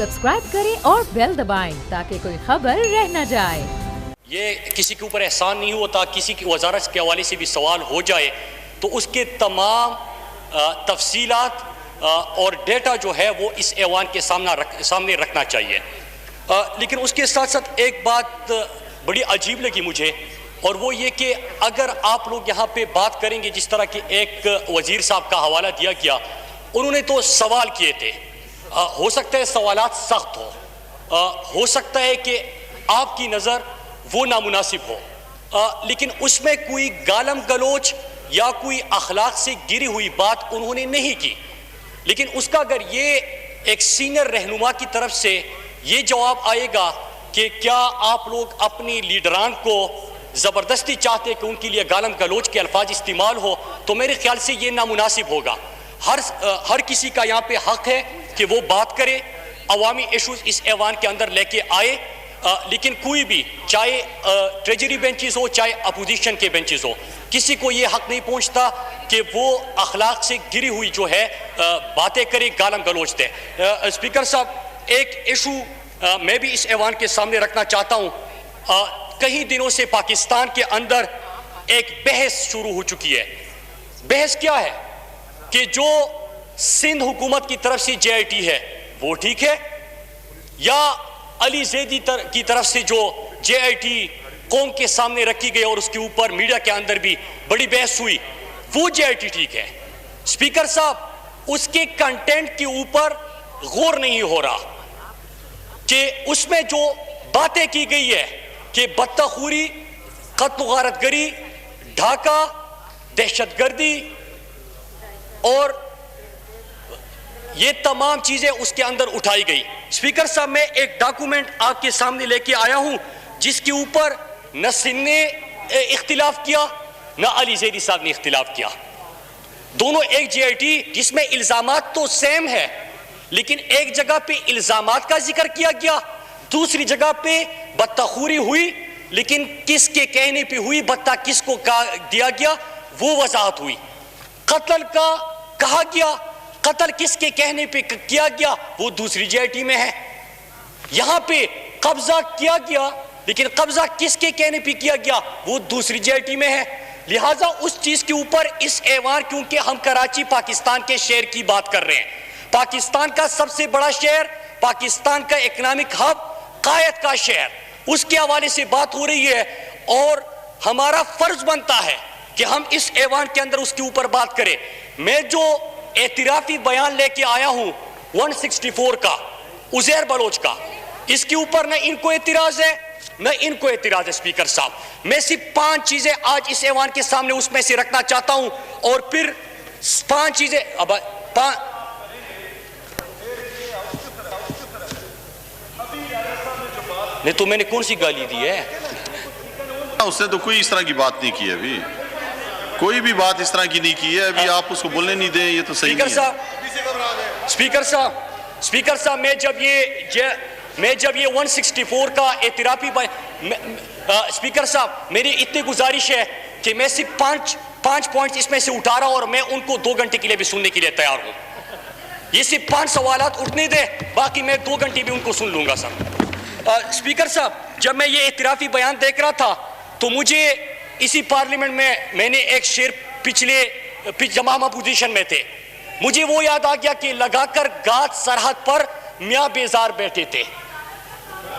Subscribe करें और bell दबाएं ताकि कोई खबर रह न जाए। ये किसी के ऊपर एहसान नहीं होता, किसी की वजारत के हवाले से भी सवाल हो जाए तो उसके तमाम तफसीलात और डेटा जो है वो इस ऐवान के सामने रखना चाहिए। लेकिन उसके साथ साथ एक बात बड़ी अजीब लगी मुझे, और वो ये कि अगर आप लोग यहाँ पे बात करेंगे, जिस तरह के एक वज़ीर साहब का हवाला दिया गया, उन्होंने तो सवाल किए थे, हो सकता है सवालात सख्त हो सकता है कि आपकी नज़र वो नामुनासिब हो, लेकिन उसमें कोई गालम गलोच या कोई अखलाक से गिरी हुई बात उन्होंने नहीं की। लेकिन उसका अगर ये एक सीनियर रहनुमा की तरफ से ये जवाब आएगा कि क्या आप लोग अपनी लीडरान को ज़बरदस्ती चाहते कि उनके लिए गालम गलोच के अल्फाज इस्तेमाल हो, तो मेरे ख्याल से ये नामुनासिब होगा। हर किसी का यहाँ पे हक है कि वो बात करे, अवामी इशूज़ इस ऐवान के अंदर लेके आए, लेकिन कोई भी, चाहे ट्रेजरी बेंचेस हो चाहे अपोजिशन के बेंचेस हो, किसी को ये हक नहीं पहुंचता कि वो अखलाक से गिरी हुई जो है बातें करे, गालम गलोच दे। स्पीकर साहब, एक इशू मैं भी इस ऐवान के सामने रखना चाहता हूँ। कई दिनों से पाकिस्तान के अंदर एक बहस शुरू हो चुकी है। बहस क्या है कि जो सिंध हुकूमत की तरफ से JIT है वो ठीक है, या अली ज़ैदी की तरफ से जो JIT कौम के सामने रखी गई और उसके ऊपर मीडिया के अंदर भी बड़ी बहस हुई, वो JIT ठीक है। स्पीकर साहब, उसके कंटेंट के ऊपर गौर नहीं हो रहा कि उसमें जो बातें की गई है कि बदतखूरी, कत्ल गारतगरी, ढाका, दहशतगर्दी और ये तमाम चीजें उसके अंदर उठाई गई। स्पीकर साहब, मैं एक डॉक्यूमेंट आपके सामने लेके आया हूं जिसके ऊपर न सिंध ने इख्तिलाफ किया न अली ज़ैदी साहब ने इख्तिलाफ किया। दोनों एक JIT जिसमें इल्जामात तो सेम है, लेकिन एक जगह पे इल्जामात का जिक्र किया गया, दूसरी जगह पे बदतखूरी हुई, लेकिन किसके कहने पे हुई, बत्ता किसको दिया गया वो वजाहत हुई। कत्ल का कहा गया, कत्ल किसके कहने पे किया गया वो दूसरी JIT में है। यहां पे कब्जा किया गया, लेकिन कब्जा किसके कहने पे किया गया वो दूसरी JIT में है। लिहाजा उस चीज के ऊपर इस ऐवान, क्योंकि हम कराची पाकिस्तान के शहर की बात कर रहे हैं, पाकिस्तान का सबसे बड़ा शहर, पाकिस्तान का इकोनॉमिक हब, कायद का शहर, उसके हवाले से बात हो रही है, और हमारा फर्ज बनता है कि हम इस ऐवान के अंदर उसके ऊपर बात करें। मैं जो एतराफी बयान लेके आया हूं 164 का, उज़ैर बलोच का, इसके ऊपर न इनको एतराज है न इनको एतराज है। स्पीकर साहब, मैं सिर्फ 5 चीजें आज इस ऐवान के सामने उसमें से रखना चाहता हूं, और फिर 5 चीजें नहीं तो मैंने कौन सी गाली दी है? उसने तो कोई इस तरह की बात नहीं की है, अभी कोई भी बात इस तरह की नहीं की है। अभी आप उसको बोलने नहीं दें, ये तो सही नहीं है। स्पीकर साहब, मैं जब ये 164 का एतराफी स्पीकर साहब, मेरी इतनी गुजारिश है कि मैं सिर्फ 5 पॉइंट्स इसमें से उठा रहा हूं, और मैं उनको 2 घंटे के लिए भी सुनने के लिए तैयार हूं। ये सिर्फ 5 सवालात उठने दे, बाकी मैं 2 घंटे भी उनको सुन लूंगा सर। स्पीकर साहब, जब मैं ये एतराफी बयान देख रहा था तो मुझे इसी पार्लियामेंट में मैंने एक शेर जब हम अपोजिशन में थे, मुझे वो याद आ गया कि लगाकर गाद सरहद पर मियां बेजार बैठे थे,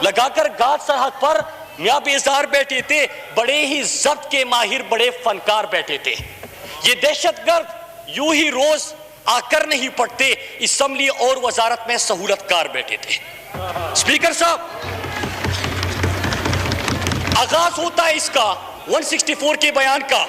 लगाकर गाद सरहद पर मियां बेजार बैठे थे, बड़े ही जब्त के माहिर बड़े फनकार बैठे थे। ये दहशतगर्द यूं ही रोज आकर नहीं पड़ते, असम्बली और वजारत में सहूलतकार बैठे थे। स्पीकर साहब, आगाज होता है इसका 164 के बयान का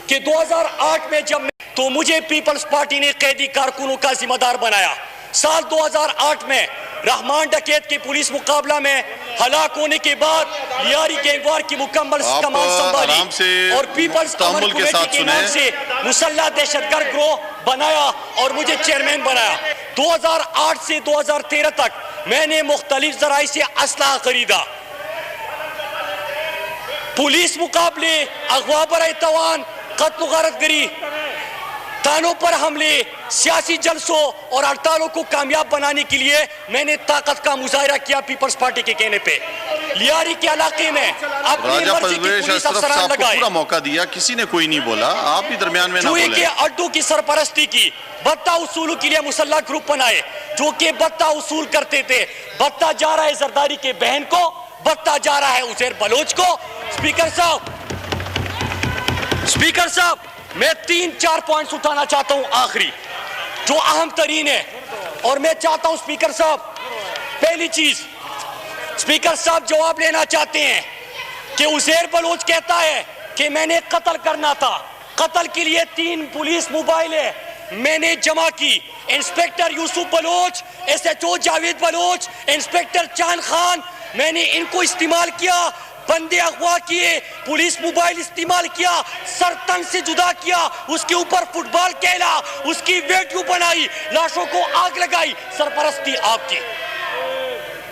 कि 2008 में जब तो मुझे पीपल्स पार्टी ने कैदी कारकुनों का जिम्मेदार बनाया। साल 2008 में रहमान डकैत के पुलिस मुकाबला में हलाक होने के बाद लियारी गैंगवार की मुकम्मल कमान संभाली और पीपल्स अमन कमेटी के नाम से मुसल्लह दहशतगर्द गिरोह बनाया और मुझे चेयरमैन बनाया। 2008 से 2013 तक मैंने मुख्तलिफ जराई से असलहा खरीदा, पुलिस मुकाबले, अगवा बराए तवान, कत्ल गारतगरी, थानों पर हमले, सियासी जलसों और हड़तालों को कामयाब बनाने के लिए मैंने ताकत का मुजाहिरा किया पीपल्स पार्टी के कहने पे। लियारी के इलाके में अपनी मर्जी की पुलिस अफसरान लगाए, पूरा मौका दिया, किसी ने कोई नहीं बोला, आप ही दरमियान में ना बोले। जुए के अड्डों की सरपरस्ती की, बत्ता उसूल के लिए मुसल्लह ग्रुप बनाए जो कि बत्ता उसूल करते थे। बत्ता जा रहा है जरदारी के बहन को, बत्ता जा रहा है उजैर बलोच को। स्पीकर साहब मैं 3-4 पॉइंट्स उठाना चाहता हूं आखिरी, जो अहम तरीन है, और मैं चाहता हूं स्पीकर साहब, पहली चीज स्पीकर साहब जवाब लेना चाहते हैं कि उजैर बलोच कहता है कि मैंने कत्ल करना था, कत्ल के लिए 3 पुलिस मोबाइल है मैंने जमा की। Inspector Yusuf Baloch, SHO Javed Baloch, inspector Chand Khan, मैंने इनको इस्तेमाल किया, बंदे अगवा किए, पुलिस मोबाइल इस्तेमाल किया, सरतन से जुदा किया, उसके ऊपर फुटबॉल खेला, उसकी वीडियो बनाई, लाशों को आग लगाई, सरपरस्ती आपकी।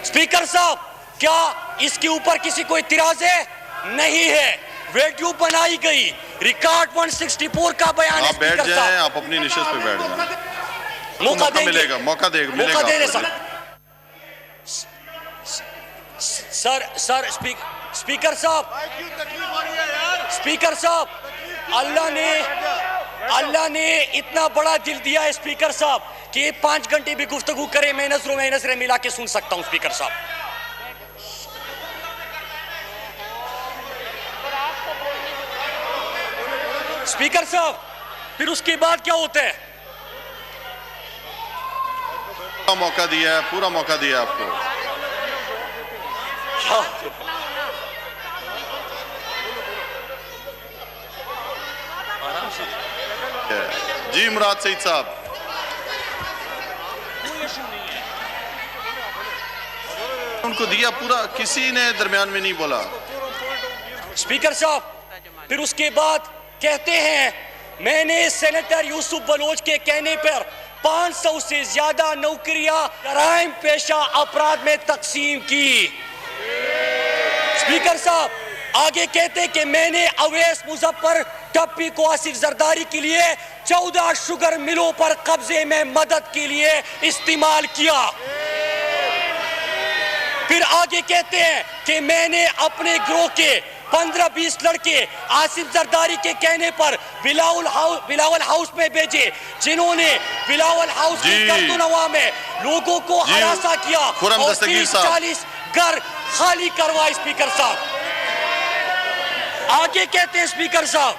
स्पीकर साहब क्या इसके ऊपर किसी को इतराज है? नहीं है, वीडियो बनाई गई, रिकॉर्ड 164 का बयान है। आप बैठ जाएं, आप अपनी निशस्त पे बैठ जाएं, मौका मिलेगा, मौका देगा सर स्पीकर साहब अल्लाह ने इतना बड़ा दिल दिया है स्पीकर साहब कि 5 घंटे भी गुफ्तगू करे मैं नजरें मिला के सुन सकता हूं। स्पीकर साहब फिर उसके बाद क्या होता है? मौका दिया है, पूरा मौका दिया है आपको। जी मुराद सईद साहब, उनको दिया पूरा, किसी ने दरमियान में नहीं बोला। स्पीकर साहब फिर उसके बाद कहते हैं मैंने सेनेटर यूसुफ बलोच के कहने पर 500 से ज्यादा नौकरियां जराइम पेशा अपराध में तकसीम की। स्पीकर साहब आगे कहते कि मैंने अवैस मुजफ्फर टप्पी को आसिफ जरदारी के लिए 14 शुगर मिलों पर कब्जे में मदद के लिए इस्तेमाल किया। फिर आगे कहते हैं कि मैंने अपने गिरोह के 15-20 लड़के आसिफ जरदारी के कहने पर बिलावल हाउस में भेजे, जिन्होंने बिलावल हाउस की गर्दनवा में लोगों को हरासा किया और 30-40 घर खाली करवाए। स्पीकर साहब आगे कहते हैं स्पीकर साहब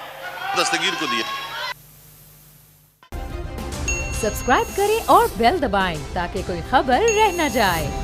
दस्तगीर को दिया। सब्सक्राइब करें और बेल दबाएं ताकि कोई खबर रह न जाए।